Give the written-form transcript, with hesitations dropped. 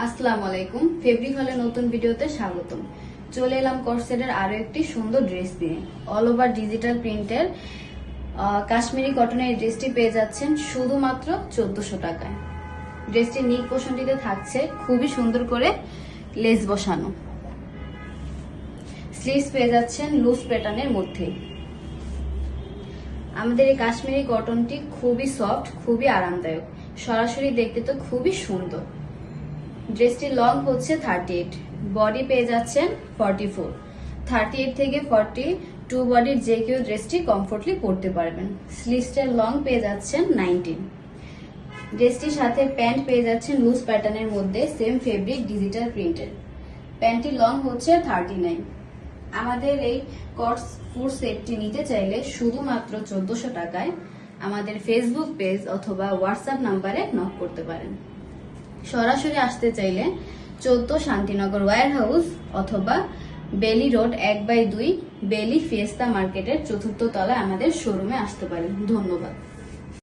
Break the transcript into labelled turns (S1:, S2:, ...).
S1: আসসালামু আলাইকুম। ফেব্রিক হলে নতুন ভিডিওতে স্বাগতম। চলে এলাম কর্সেটের আরো একটি সুন্দর ড্রেস দিয়ে। অল ওভার ডিজিটাল প্রিন্টের কাশ্মীরি কটনের এই ড্রেসটি পেয়ে যাচ্ছেন শুধুমাত্র 1400 টাকায়। ড্রেসটির নিক পোর্শনটিতে থাকছে খুবই সুন্দর করে লেস বসানো। স্লিভস পেয়ে যাচ্ছেন লুজ প্যাটার্নের মধ্যে। আমাদের এই কাশ্মীরি কটনটি খুবই সফট, খুবই আরামদায়ক। সরাসরি দেখতে তো খুবই সুন্দর। ড্রেসটির লং হচ্ছে 38, বডি পেয়ে যাচ্ছেন 44। 38 থেকে 42 বডির যে কেউ ড্রেসটি কমফোর্টলি পরতে পারবেন। স্লিভসটার লং পেয়ে যাচ্ছেন 19। ড্রেসটির সাথে প্যান্ট পেয়ে যাচ্ছেন লুজ প্যাটার্নের মধ্যে, সেম ফেব্রিক ডিজিটাল প্রিন্টের। প্যান্টটির লং হচ্ছে 39। আমাদের এই কটস ফুল সেটটি নিতে চাইলে শুধুমাত্র 1400 টাকায় আমাদের ফেসবুক পেজ অথবা হোয়াটসঅ্যাপ নাম্বারে নক করতে পারেন। সরাসরি আসতে চাইলে 14 শান্তিনগর ওয়্যার হাউস অথবা বেলি রোড 1/2 বেলি ফিয়েস্তা মার্কেটের 4th তলায় আমাদের শোরুমে আসতে পারেন। ধন্যবাদ।